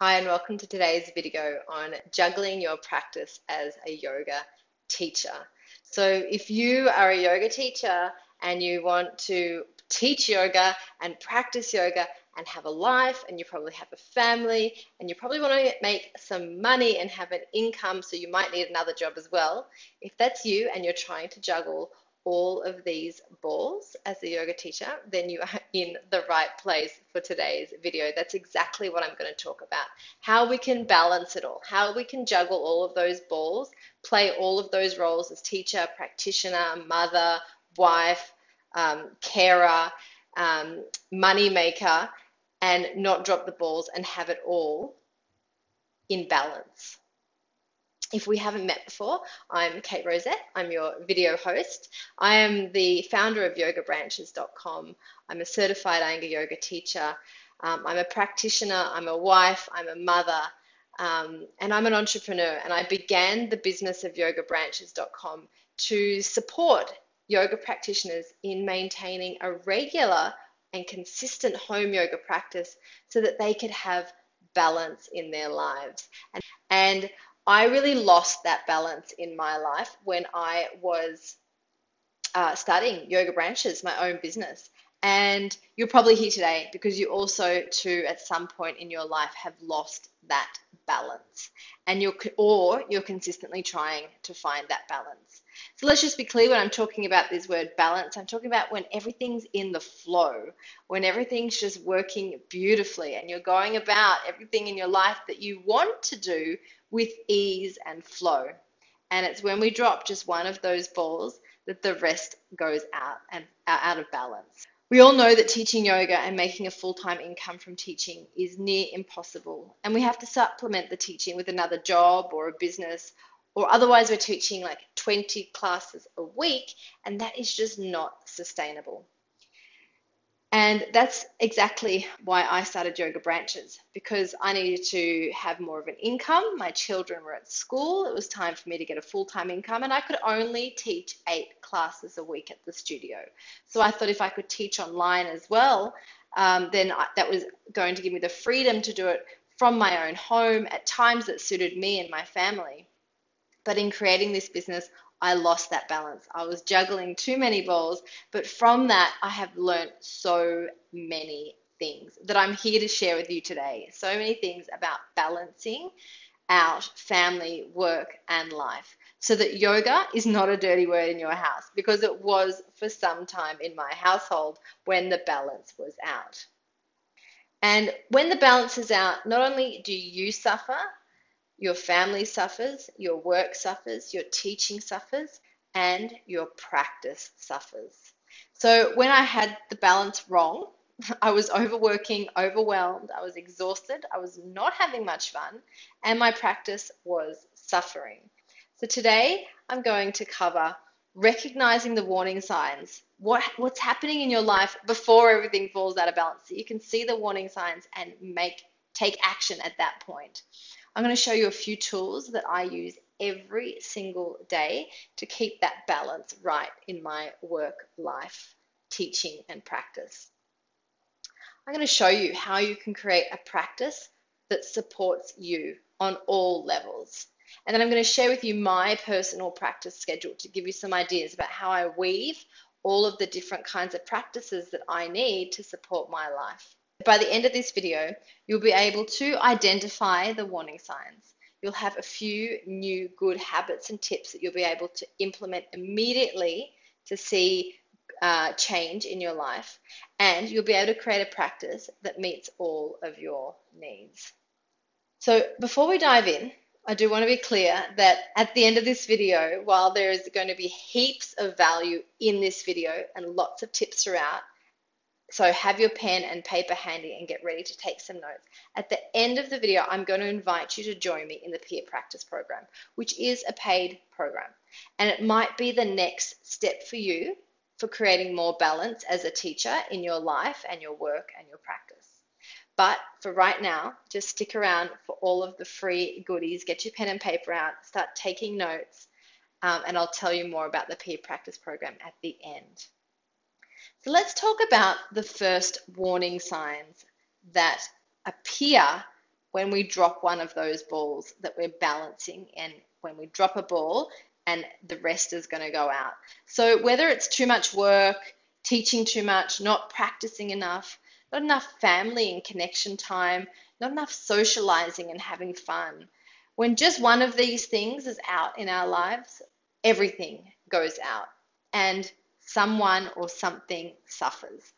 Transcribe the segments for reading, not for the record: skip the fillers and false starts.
Hi and welcome to today's video on juggling your practice as a yoga teacher. So if you are a yoga teacher and you want to teach yoga and practice yoga and have a life, and you probably have a family, and you probably want to make some money and have an income, so you might need another job as well. If that's you and you're trying to juggle all of these balls as a yoga teacher, then you are in the right place for today's video. That's exactly what I'm going to talk about. How we can balance it all, how we can juggle all of those balls, play all of those roles as teacher, practitioner, mother, wife, carer, money maker, and not drop the balls and have it all in balance. If we haven't met before, I'm Kate Rosette. I'm your video host. I am the founder of yogabranches.com. I'm a certified Iyengar yoga teacher. I'm a practitioner. I'm a wife. I'm a mother. And I'm an entrepreneur. And I began the business of yogabranches.com to support yoga practitioners in maintaining a regular and consistent home yoga practice so that they could have balance in their lives. And I really lost that balance in my life when I was starting Yoga Branches, my own business. And you're probably here today because you also, too, at some point in your life have lost that balance. And you're consistently trying to find that balance. So let's just be clear when I'm talking about this word balance, I'm talking about when everything's in the flow, when everything's just working beautifully and you're going about everything in your life that you want to do with ease and flow. And it's when we drop just one of those balls that the rest goes out of balance. We all know that teaching yoga and making a full-time income from teaching is near impossible. And we have to supplement the teaching with another job or a business, or otherwise we're teaching like 20 classes a week, and that is just not sustainable. And that's exactly why I started Yoga Branches, because I needed to have more of an income. My children were at school. It was time for me to get a full-time income, and I could only teach 8 classes a week at the studio. So I thought if I could teach online as well, that was going to give me the freedom to do it from my own home at times that suited me and my family. But in creating this business, I lost that balance. I was juggling too many balls, but from that, I have learned so many things that I'm here to share with you today. So many things about balancing out family, work, and life, so that yoga is not a dirty word in your house, because it was for some time in my household when the balance was out. And when the balance is out, not only do you suffer, your family suffers, your work suffers, your teaching suffers, and your practice suffers. So when I had the balance wrong, I was overworking, overwhelmed, I was exhausted, I was not having much fun, and my practice was suffering. So today I'm going to cover recognizing the warning signs, what's happening in your life before everything falls out of balance, so you can see the warning signs and take action at that point. I'm going to show you a few tools that I use every single day to keep that balance right in my work, life, teaching, and practice. I'm going to show you how you can create a practice that supports you on all levels. And then I'm going to share with you my personal practice schedule to give you some ideas about how I weave all of the different kinds of practices that I need to support my life. By the end of this video, you'll be able to identify the warning signs. You'll have a few new good habits and tips that you'll be able to implement immediately to see change in your life. And you'll be able to create a practice that meets all of your needs. So before we dive in, I do want to be clear that at the end of this video, while there is going to be heaps of value in this video and lots of tips throughout, so have your pen and paper handy and get ready to take some notes. At the end of the video, I'm going to invite you to join me in the Peer Practice Program, which is a paid program. And it might be the next step for you for creating more balance as a teacher in your life and your work and your practice. But for right now, just stick around for all of the free goodies. Get your pen and paper out, start taking notes, and I'll tell you more about the Peer Practice Program at the end. So let's talk about the first warning signs that appear when we drop one of those balls that we're balancing, and when we drop a ball and the rest is going to go out. So whether it's too much work, teaching too much, not practicing enough, not enough family and connection time, not enough socializing and having fun, when just one of these things is out in our lives, everything goes out and someone or something suffers.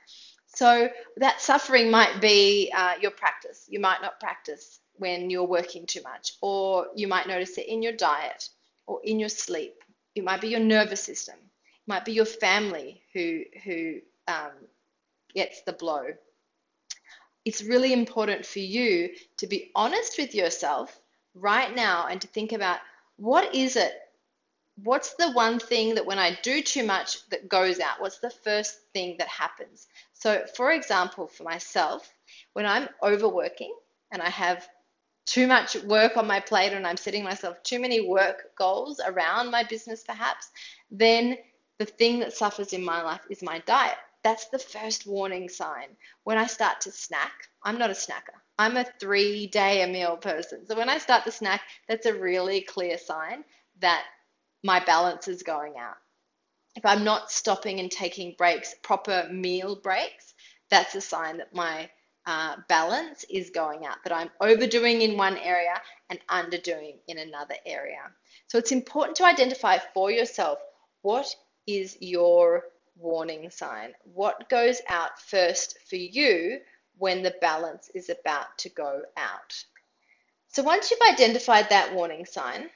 So that suffering might be your practice. You might not practice when you're working too much, or you might notice it in your diet or in your sleep. It might be your nervous system. It might be your family who gets the blow. It's really important for you to be honest with yourself right now and to think about, what is it? What's the one thing that when I do too much that goes out? What's the first thing that happens? So, for example, for myself, when I'm overworking and I have too much work on my plate and I'm setting myself too many work goals around my business perhaps, then the thing that suffers in my life is my diet. That's the first warning sign. When I start to snack, I'm not a snacker. I'm a 3-day-a-meal person. So when I start to snack, that's a really clear sign that my balance is going out. If I'm not stopping and taking breaks, proper meal breaks, that's a sign that my balance is going out, that I'm overdoing in one area and underdoing in another area. So it's important to identify for yourself, what is your warning sign? What goes out first for you when the balance is about to go out? So once you've identified that warning sign,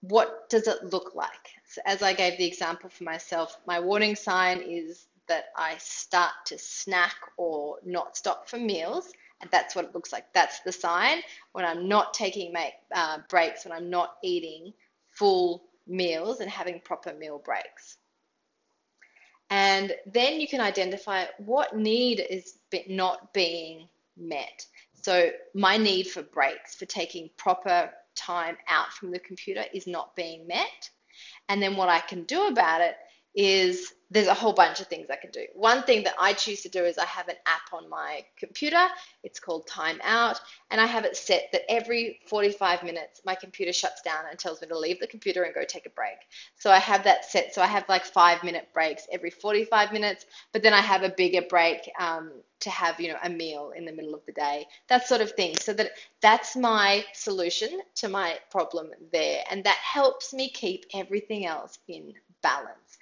what does it look like? So as I gave the example for myself, my warning sign is that I start to snack or not stop for meals, and that's what it looks like. That's the sign when I'm not taking breaks, when I'm not eating full meals and having proper meal breaks. And then you can identify what need is not being met. So my need for breaks, for taking proper time out from the computer, is not being met. And then what I can do about it is, there's a whole bunch of things I can do. One thing that I choose to do is I have an app on my computer. It's called Time Out, and I have it set that every 45 minutes my computer shuts down and tells me to leave the computer and go take a break. So I have that set. So I have like 5-minute breaks every 45 minutes, but then I have a bigger break to have, a meal in the middle of the day, that sort of thing. So that's my solution to my problem there, and that helps me keep everything else in balance.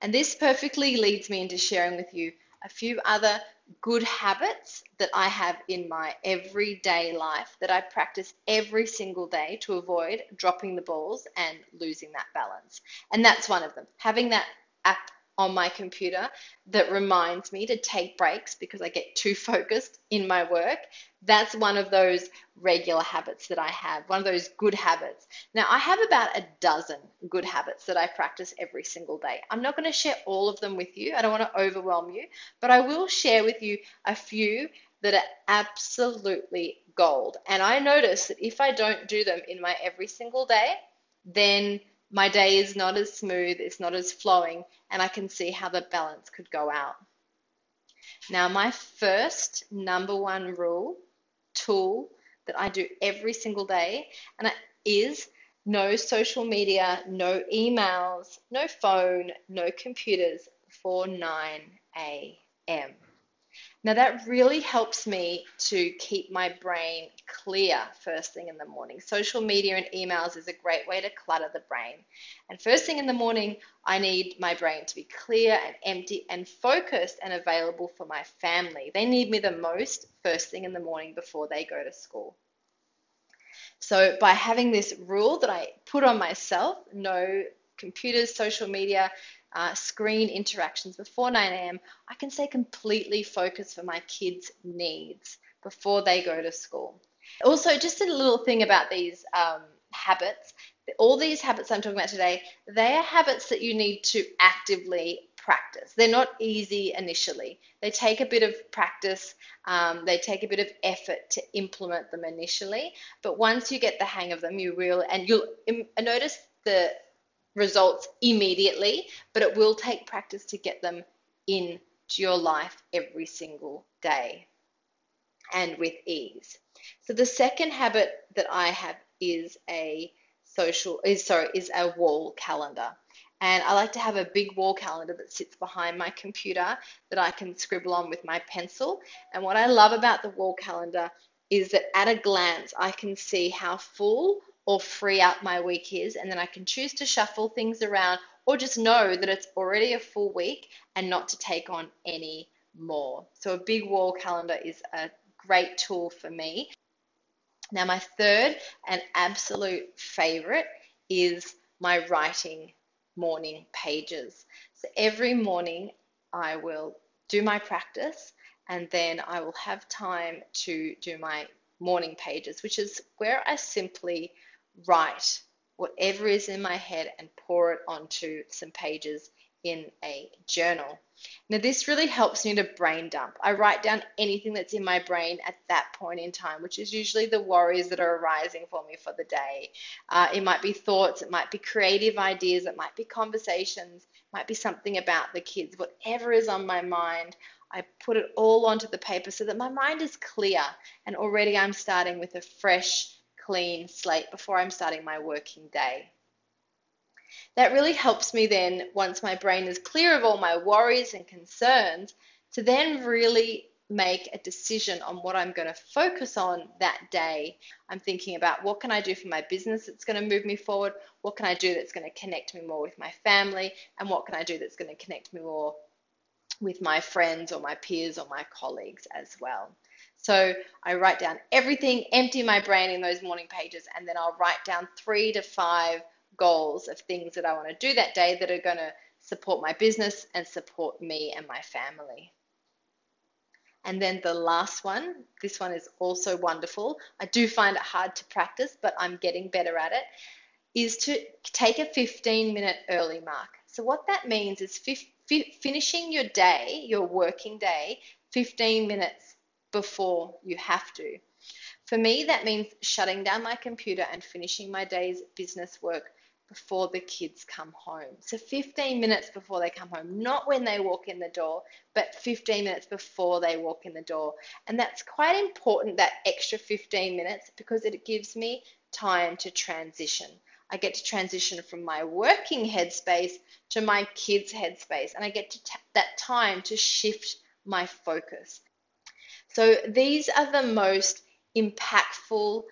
And this perfectly leads me into sharing with you a few other good habits that I have in my everyday life that I practice every single day to avoid dropping the balls and losing that balance. And that's one of them. Having that app on my computer that reminds me to take breaks because I get too focused in my work. That's one of those regular habits that I have, one of those good habits. Now, I have about a dozen good habits that I practice every single day. I'm not going to share all of them with you. I don't want to overwhelm you, but I will share with you a few that are absolutely gold. And I notice that if I don't do them in my every single day, then my day is not as smooth, it's not as flowing, and I can see how the balance could go out. Now, my first number one tool that I do every single day, is no social media, no emails, no phone, no computers before 9 a.m. Now, that really helps me to keep my brain clear first thing in the morning. Social media and emails is a great way to clutter the brain. And first thing in the morning, I need my brain to be clear and empty and focused and available for my family. They need me the most first thing in the morning before they go to school. So by having this rule that I put on myself, no computers, social media, screen interactions before 9 a.m., I can stay completely focused for my kids' needs before they go to school. Also, just a little thing about these habits. All these habits I'm talking about today, they are habits that you need to actively practice. They're not easy initially. They take a bit of practice. They take a bit of effort to implement them initially. But once you get the hang of them, you'll notice the results immediately, but it will take practice to get them into your life every single day. and with ease. So the second habit that I have is is a wall calendar. And I like to have a big wall calendar that sits behind my computer that I can scribble on with my pencil. And what I love about the wall calendar is that at a glance, I can see how full or free up my week is, and then I can choose to shuffle things around or just know that it's already a full week and not to take on any more. So a big wall calendar is a great tool for me. Now, my third and absolute favorite is my writing morning pages. So every morning I will do my practice, and then I will have time to do my morning pages, which is where I simply write whatever is in my head and pour it onto some pages in a journal. Now, this really helps me to brain dump. I write down anything that's in my brain at that point in time, which is usually the worries that are arising for me for the day. It might be thoughts, it might be creative ideas, it might be conversations, it might be something about the kids. Whatever is on my mind, I put it all onto the paper so that my mind is clear, and already I'm starting with a fresh, clean slate before I'm starting my working day. That really helps me then, once my brain is clear of all my worries and concerns, to then really make a decision on what I'm going to focus on that day. I'm thinking about what can I do for my business that's going to move me forward, what can I do that's going to connect me more with my family, and what can I do that's going to connect me more with my friends or my peers or my colleagues as well. So I write down everything, empty my brain in those morning pages, and then I'll write down 3 to 5 goals of things that I want to do that day that are going to support my business and support me and my family. And then the last one, this one is also wonderful. I do find it hard to practice, but I'm getting better at it, is to take a 15-minute early mark. So what that means is finishing your day, your working day, 15 minutes before you have to. For me, that means shutting down my computer and finishing my day's business work before the kids come home. So 15 minutes before they come home, not when they walk in the door, but 15 minutes before they walk in the door. And that's quite important, that extra 15 minutes, because it gives me time to transition. I get to transition from my working headspace to my kids' headspace, and I get that time to shift my focus. So these are the most impactful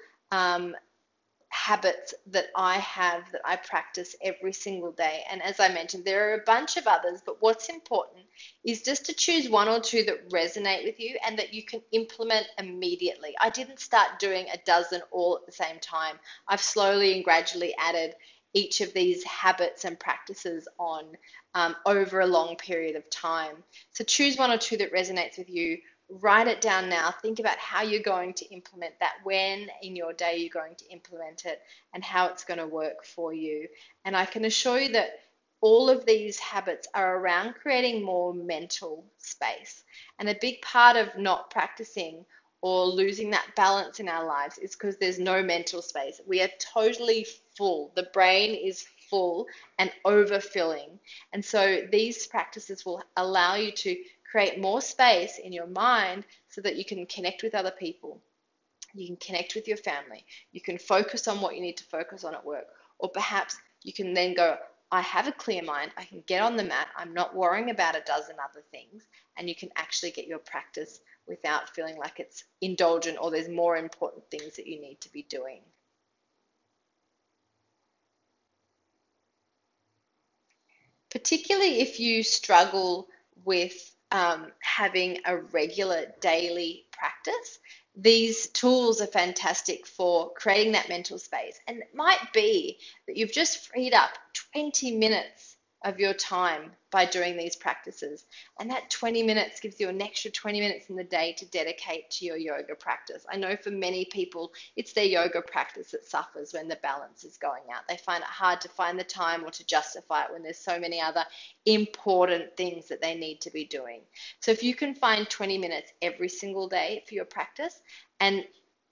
habits that I have, that I practice every single day. And as I mentioned, there are a bunch of others, but what's important is just to choose 1 or 2 that resonate with you and that you can implement immediately. I didn't start doing a dozen all at the same time. I've slowly and gradually added each of these habits and practices on over a long period of time. So choose 1 or 2 that resonates with you. Write it down now. Think about how you're going to implement that, when in your day you're going to implement it, and how it's going to work for you. And I can assure you that all of these habits are around creating more mental space. And a big part of not practicing or losing that balance in our lives is because there's no mental space. We are totally full. The brain is full and overfilling. And so these practices will allow you to create more space in your mind so that you can connect with other people. You can connect with your family. You can focus on what you need to focus on at work. Or perhaps you can then go, I have a clear mind. I can get on the mat. I'm not worrying about a dozen other things. And you can actually get your practice without feeling like it's indulgent or there's more important things that you need to be doing. Particularly if you struggle with having a regular daily practice, these tools are fantastic for creating that mental space. And it might be that you've just freed up 20 minutes of your time by doing these practices. And that 20 minutes gives you an extra 20 minutes in the day to dedicate to your yoga practice. I know for many people, it's their yoga practice that suffers when the balance is going out. They find it hard to find the time or to justify it when there's so many other important things that they need to be doing. So if you can find 20 minutes every single day for your practice, and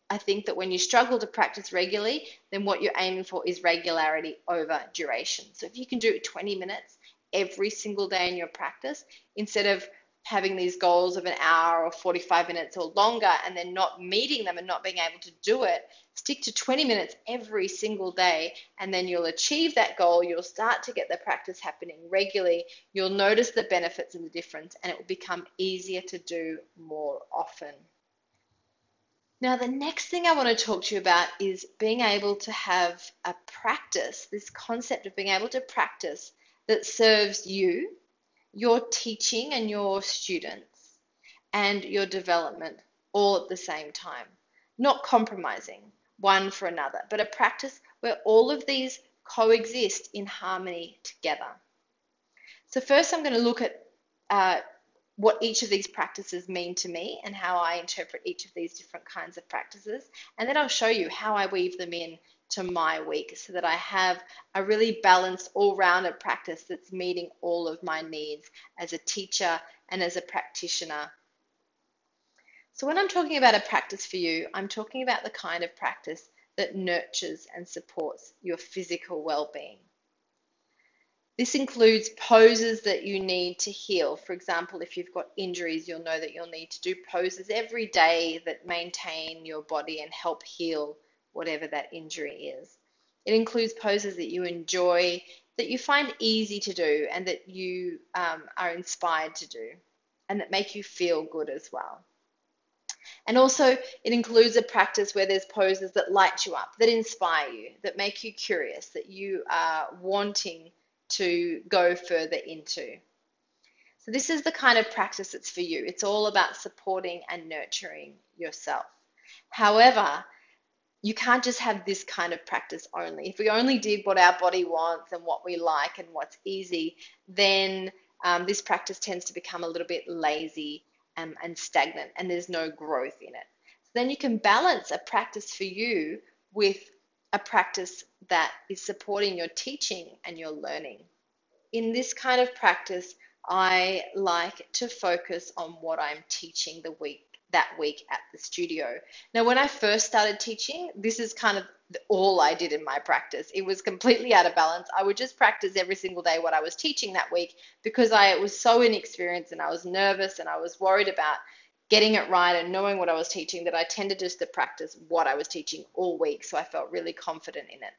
I think that when you struggle to practice regularly, then what you're aiming for is regularity over duration. So if you can do 20 minutes every single day in your practice, instead of having these goals of an hour or 45 minutes or longer and then not meeting them and not being able to do it. Stick to 20 minutes every single day, and then you'll achieve that goal. You'll start to get the practice happening regularly. You'll notice the benefits and the difference, and it will become easier to do more often. Now, the next thing I want to talk to you about is being able to have a practice, this concept of being able to practice that serves you, your teaching and your students, and your development all at the same time. Not compromising one for another, but a practice where all of these coexist in harmony together. So first I'm going to look at what each of these practices mean to me and how I interpret each of these different kinds of practices. And then I'll show you how I weave them in to my week so that I have a really balanced, all-rounded practice that's meeting all of my needs as a teacher and as a practitioner. So when I'm talking about a practice for you, I'm talking about the kind of practice that nurtures and supports your physical well-being. This includes poses that you need to heal. For example, if you've got injuries, you'll know that you'll need to do poses every day that maintain your body and help heal whatever that injury is. It includes poses that you enjoy, that you find easy to do, and that you are inspired to do, and that make you feel good as well. And also, it includes a practice where there's poses that light you up, that inspire you, that make you curious, that you are wanting to go further into. So this is the kind of practice that's for you. It's all about supporting and nurturing yourself. However, you can't just have this kind of practice only. If we only did what our body wants and what we like and what's easy, then this practice tends to become a little bit lazy and stagnant, and there's no growth in it. So then you can balance a practice for you with a practice that is supporting your teaching and your learning. In this kind of practice, I like to focus on what I'm teaching that week at the studio. Now, when I first started teaching, this is kind of all I did in my practice. It was completely out of balance. I would just practice every single day what I was teaching that week because I was so inexperienced and I was nervous and I was worried about getting it right and knowing what I was teaching that I tended just to practice what I was teaching all week, so I felt really confident in it.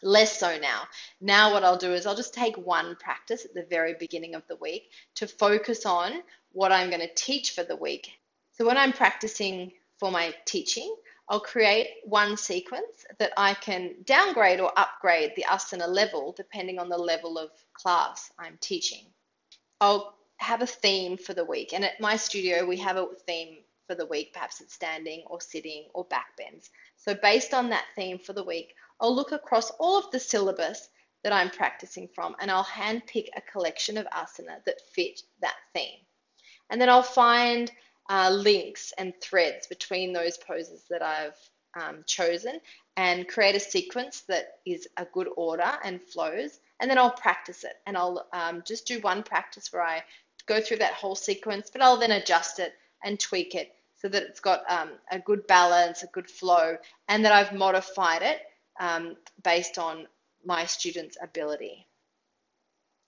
Less so now. Now what I'll do is I'll just take one practice at the very beginning of the week to focus on what I'm going to teach for the week. So when I'm practicing for my teaching, I'll create one sequence that I can downgrade or upgrade the asana level depending on the level of class I'm teaching. I'll have a theme for the week, and at my studio we have a theme for the week. Perhaps it's standing or sitting or back bends. So based on that theme for the week, I'll look across all of the syllabus that I'm practicing from, and I'll handpick a collection of asana that fit that theme. And then I'll find links and threads between those poses that I've chosen and create a sequence that is a good order and flows, and then I'll practice it. And I'll just do one practice where I go through that whole sequence, but I'll then adjust it and tweak it so that it's got a good balance, a good flow, and that I've modified it based on my students' ability.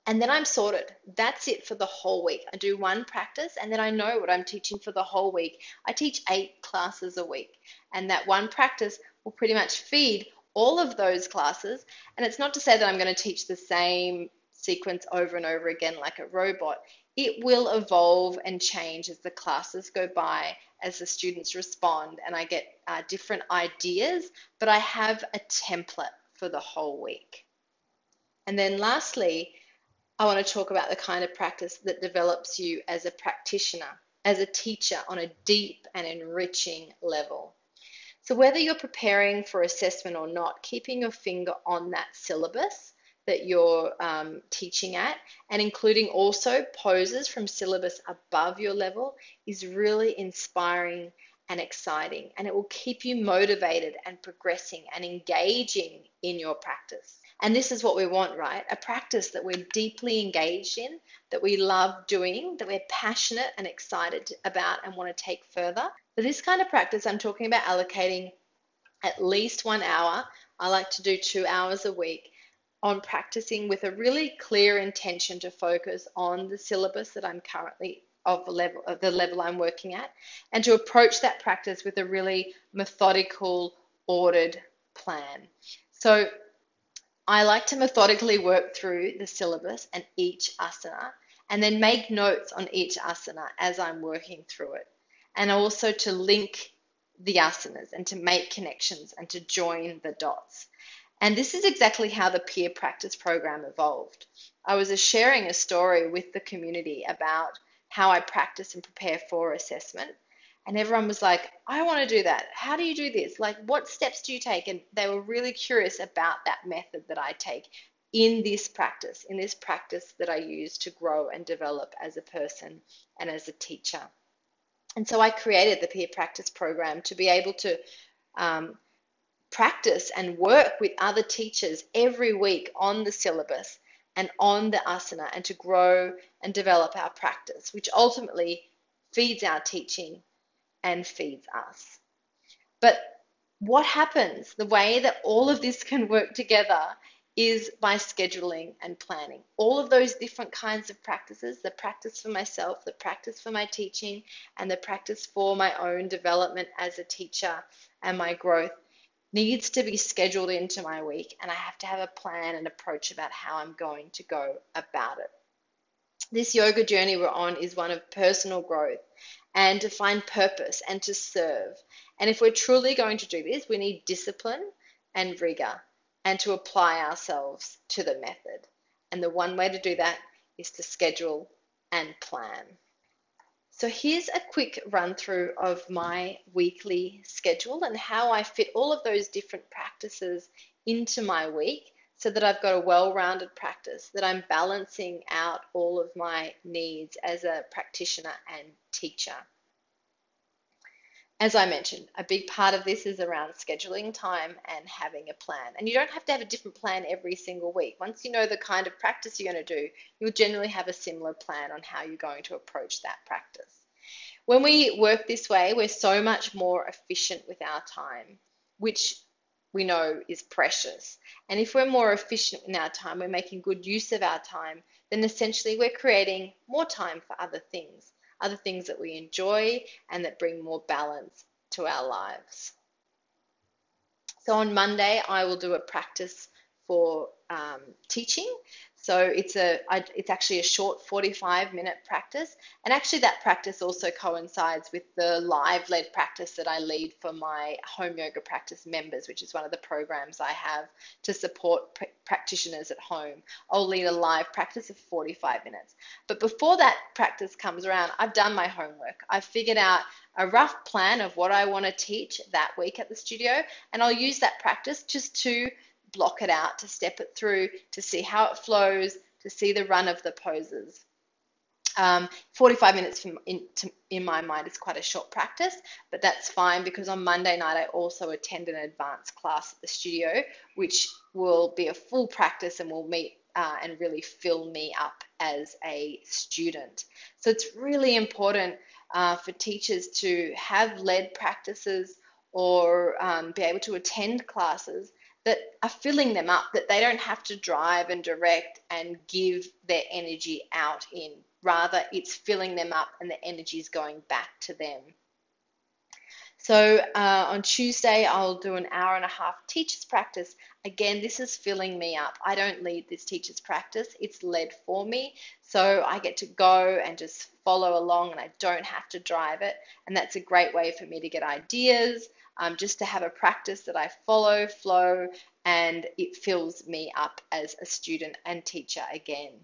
And then I'm sorted. That's it for the whole week. I do one practice and then I know what I'm teaching for the whole week. I teach 8 classes a week, and that one practice will pretty much feed all of those classes. And it's not to say that I'm going to teach the same sequence over and over again like a robot. It will evolve and change as the classes go by, as the students respond, and I get different ideas, but I have a template for the whole week. And then lastly, I want to talk about the kind of practice that develops you as a practitioner, as a teacher on a deep and enriching level. So whether you're preparing for assessment or not, keeping your finger on that syllabus that you're teaching at, and including also poses from syllabus above your level, is really inspiring and exciting, and it will keep you motivated and progressing and engaging in your practice. And this is what we want, right? A practice that we're deeply engaged in, that we love doing, that we're passionate and excited about and want to take further. For this kind of practice, I'm talking about allocating at least 1 hour. I like to do 2 hours a week on practicing with a really clear intention to focus on the syllabus that I'm currently of the level I'm working at, and to approach that practice with a really methodical, ordered plan. So I like to methodically work through the syllabus and each asana, and then make notes on each asana as I'm working through it. And also to link the asanas and to make connections and to join the dots. And this is exactly how the peer practice program evolved. I was sharing a story with the community about how I practice and prepare for assessment. And everyone was like, I want to do that. How do you do this? Like, what steps do you take? And they were really curious about that method that I take in this practice that I use to grow and develop as a person and as a teacher. And so I created the peer practice program to be able to practice and work with other teachers every week on the syllabus and on the asana, and to grow and develop our practice, which ultimately feeds our teaching and feeds us. But what happens, the way that all of this can work together, is by scheduling and planning. All of those different kinds of practices, the practice for myself, the practice for my teaching, and the practice for my own development as a teacher and my growth, needs to be scheduled into my week, and I have to have a plan and approach about how I'm going to go about it. This yoga journey we're on is one of personal growth and to find purpose and to serve. And if we're truly going to do this, we need discipline and rigor and to apply ourselves to the method. And the one way to do that is to schedule and plan. So here's a quick run through of my weekly schedule and how I fit all of those different practices into my week so that I've got a well-rounded practice, that I'm balancing out all of my needs as a practitioner and teacher. As I mentioned, a big part of this is around scheduling time and having a plan. And you don't have to have a different plan every single week. Once you know the kind of practice you're going to do, you'll generally have a similar plan on how you're going to approach that practice. When we work this way, we're so much more efficient with our time, which we know is precious. And if we're more efficient in our time, we're making good use of our time, then essentially we're creating more time for other things that we enjoy and that bring more balance to our lives. So on Monday, I will do a practice for teaching. So it's actually a short 45-minute practice. And actually that practice also coincides with the live-led practice that I lead for my home yoga practice members, which is one of the programs I have to support practitioners at home. I'll lead a live practice of 45 minutes. But before that practice comes around, I've done my homework. I've figured out a rough plan of what I want to teach that week at the studio, and I'll use that practice just to block it out, to step it through, to see how it flows, to see the run of the poses. 45 minutes in my mind is quite a short practice, but that's fine because on Monday night I also attend an advanced class at the studio, which will be a full practice and will meet and really fill me up as a student. So it's really important for teachers to have led practices or be able to attend classes that are filling them up, that they don't have to drive and direct and give their energy out in. Rather, it's filling them up and the energy is going back to them. So on Tuesday, I'll do an hour and a half teacher's practice. Again, this is filling me up. I don't lead this teacher's practice. It's led for me. So I get to go and just follow along and I don't have to drive it. And that's a great way for me to get ideas, just to have a practice that I follow, flow, and it fills me up as a student and teacher again.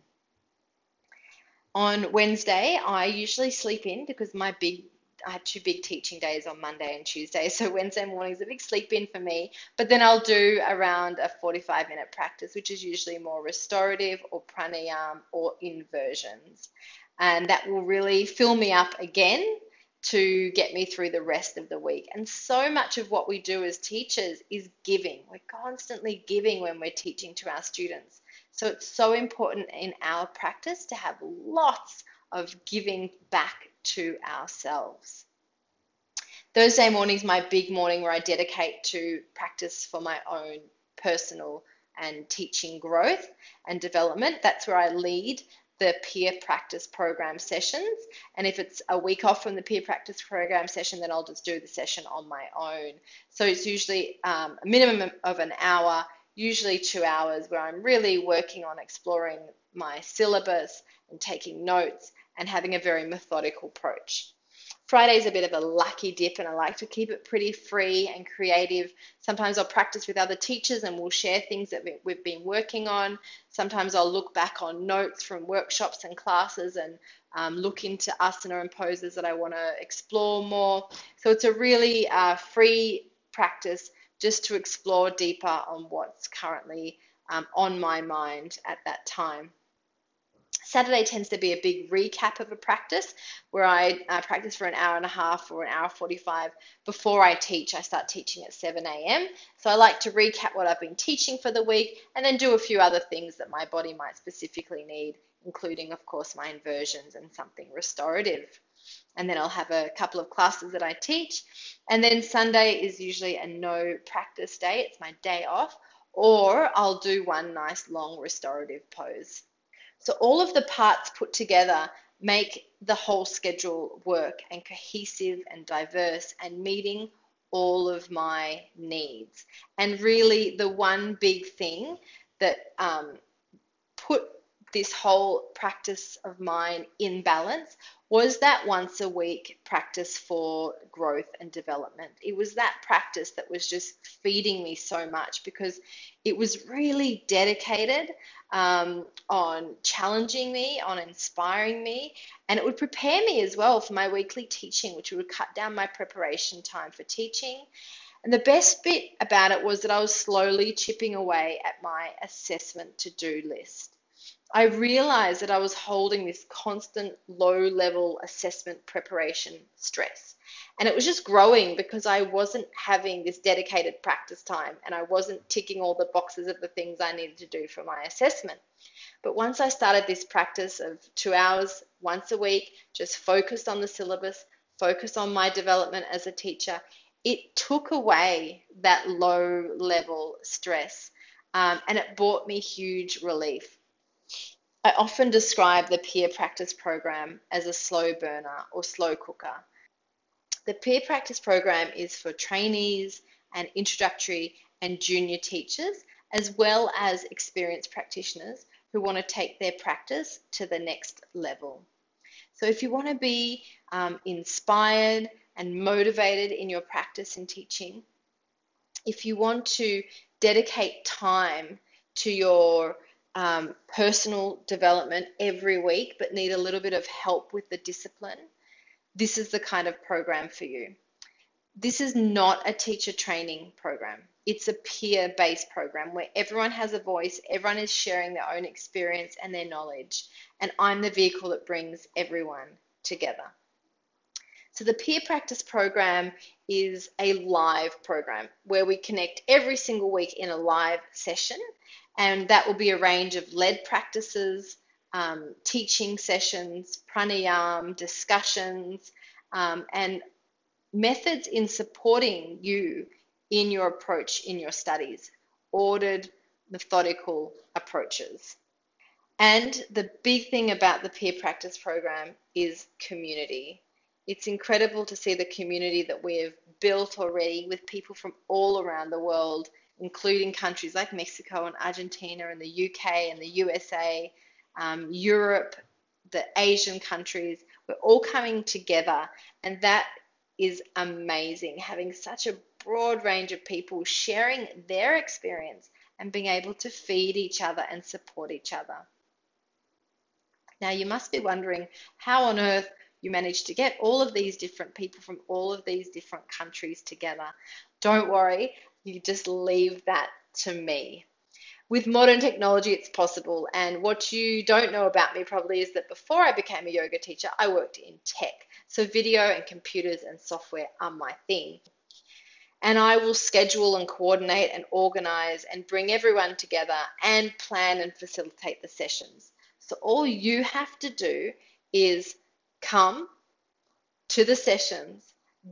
On Wednesday, I usually sleep in because I have two big teaching days on Monday and Tuesday, so Wednesday morning is a big sleep in for me, but then I'll do around a 45-minute practice, which is usually more restorative or pranayama or inversions, and that will really fill me up again to get me through the rest of the week. And so much of what we do as teachers is giving. We're constantly giving when we're teaching to our students. So it's so important in our practice to have lots of giving back to ourselves. Thursday morning is my big morning where I dedicate to practice for my own personal and teaching growth and development. That's where I lead the peer practice program sessions. And if it's a week off from the peer practice program session, then I'll just do the session on my own. So it's usually a minimum of an hour, usually 2 hours, where I'm really working on exploring my syllabus and taking notes and having a very methodical approach. Friday's a bit of a lucky dip, and I like to keep it pretty free and creative. Sometimes I'll practice with other teachers and we'll share things that we've been working on. Sometimes I'll look back on notes from workshops and classes and look into asana and poses that I want to explore more. So it's a really free practice just to explore deeper on what's currently on my mind at that time. Saturday tends to be a big recap of a practice where I practice for an hour and a half or an hour 45 before I teach. I start teaching at 7 a.m. So I like to recap what I've been teaching for the week and then do a few other things that my body might specifically need, including, of course, my inversions and something restorative. And then I'll have a couple of classes that I teach. And then Sunday is usually a no practice day. It's my day off. Or I'll do one nice long restorative pose. So all of the parts put together make the whole schedule work and cohesive and diverse and meeting all of my needs. And really the one big thing that put this whole practice of mine in balance was that once a week practice for growth and development. It was that practice that was just feeding me so much because it was really dedicated on challenging me, on inspiring me, and it would prepare me as well for my weekly teaching, which would cut down my preparation time for teaching. And the best bit about it was that I was slowly chipping away at my assessment to-do list. I realized that I was holding this constant low-level assessment preparation stress. And it was just growing because I wasn't having this dedicated practice time and I wasn't ticking all the boxes of the things I needed to do for my assessment. But once I started this practice of 2 hours once a week, just focused on the syllabus, focused on my development as a teacher, it took away that low-level stress and it brought me huge relief. I often describe the peer practice program as a slow burner or slow cooker. The peer practice program is for trainees and introductory and junior teachers, as well as experienced practitioners who want to take their practice to the next level. So if you want to be inspired and motivated in your practice and teaching, if you want to dedicate time to your personal development every week but need a little bit of help with the discipline, this is the kind of program for you. This is not a teacher training program. It's a peer-based program where everyone has a voice, everyone is sharing their own experience and their knowledge, and I'm the vehicle that brings everyone together. So the peer practice program is a live program where we connect every single week in a live session, and that will be a range of lead practices, teaching sessions, pranayam, discussions, and methods in supporting you in your approach in your studies, ordered, methodical approaches. And the big thing about the peer practice program is community. It's incredible to see the community that we have built already with people from all around the world, including countries like Mexico and Argentina and the UK and the USA, Europe, the Asian countries. We're all coming together, and that is amazing, having such a broad range of people sharing their experience and being able to feed each other and support each other. Now, you must be wondering how on earth you managed to get all of these different people from all of these different countries together. Don't worry, you just leave that to me. With modern technology, it's possible. And what you don't know about me probably is that before I became a yoga teacher, I worked in tech. So video and computers and software are my thing. And I will schedule and coordinate and organize and bring everyone together and plan and facilitate the sessions. So all you have to do is come to the sessions,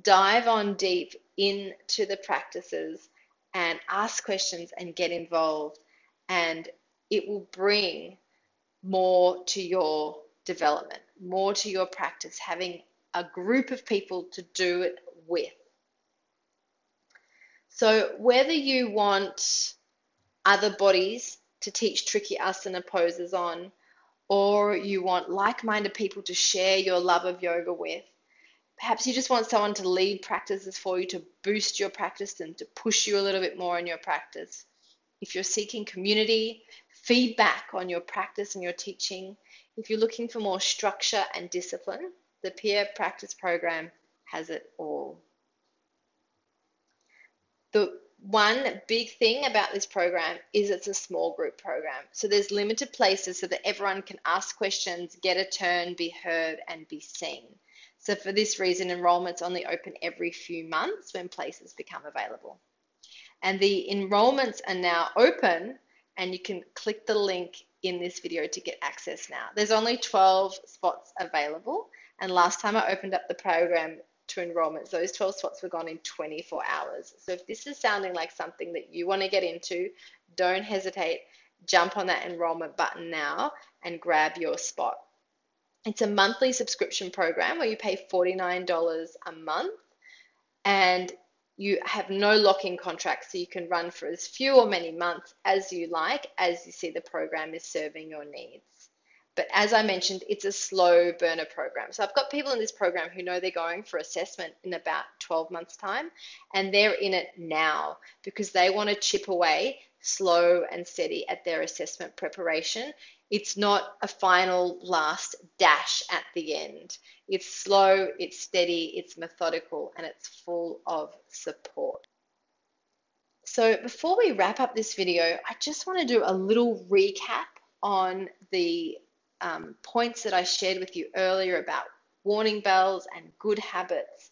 dive on deep into the practices and ask questions and get involved. And it will bring more to your development, more to your practice, having a group of people to do it with. So whether you want other bodies to teach tricky asana poses on, or you want like-minded people to share your love of yoga with, perhaps you just want someone to lead practices for you to boost your practice and to push you a little bit more in your practice. If you're seeking community, feedback on your practice and your teaching, if you're looking for more structure and discipline, the Peer Practice Program has it all. The one big thing about this program is it's a small group program. So there's limited places so that everyone can ask questions, get a turn, be heard, and be seen. So for this reason, enrollment's only open every few months when places become available. And the enrollments are now open, and you can click the link in this video to get access now. There's only 12 spots available, and last time I opened up the program to enrollments, those 12 spots were gone in 24 hours. So if this is sounding like something that you want to get into, don't hesitate. Jump on that enrollment button now and grab your spot. It's a monthly subscription program where you pay $49 a month, and you have no lock-in contract, so you can run for as few or many months as you like, as you see the program is serving your needs. But as I mentioned, it's a slow burner program. So I've got people in this program who know they're going for assessment in about 12 months' time, and they're in it now because they want to chip away slow and steady at their assessment preparation. It's not a final last dash at the end. It's slow, it's steady, it's methodical, and it's full of support. So before we wrap up this video, I just want to do a little recap on the points that I shared with you earlier about warning bells and good habits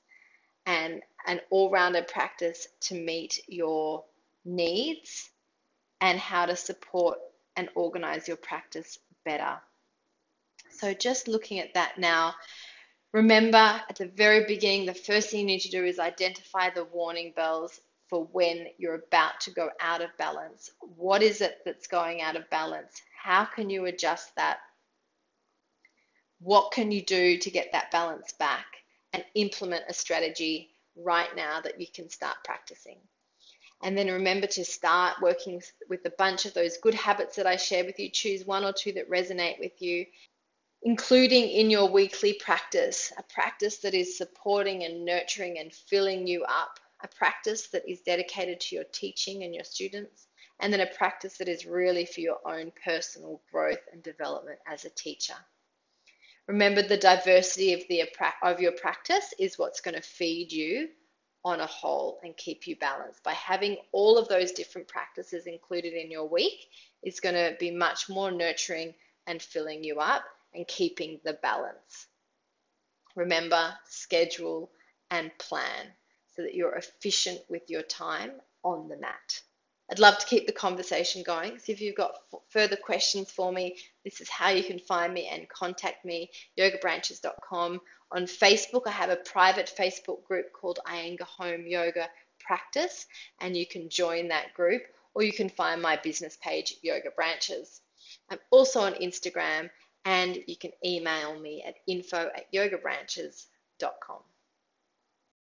and an all-rounded practice to meet your needs and how to support and organize your practice better. So just looking at that now, remember at the very beginning, the first thing you need to do is identify the warning bells for when you're about to go out of balance. What is it that's going out of balance? How can you adjust that? What can you do to get that balance back and implement a strategy right now that you can start practicing? And then remember to start working with a bunch of those good habits that I shared with you. Choose one or two that resonate with you, including in your weekly practice, a practice that is supporting and nurturing and filling you up, a practice that is dedicated to your teaching and your students, and then a practice that is really for your own personal growth and development as a teacher. Remember, the diversity of your practice is what's going to feed you on a whole and keep you balanced. By having all of those different practices included in your week, it's going to be much more nurturing and filling you up and keeping the balance. Remember, schedule and plan so that you're efficient with your time on the mat. I'd love to keep the conversation going. So if you've got further questions for me, this is how you can find me and contact me, yogabranches.com. On Facebook, I have a private Facebook group called Iyengar Home Yoga Practice, and you can join that group, or you can find my business page, Yoga Branches. I'm also on Instagram, and you can email me at info@yogabranches.com.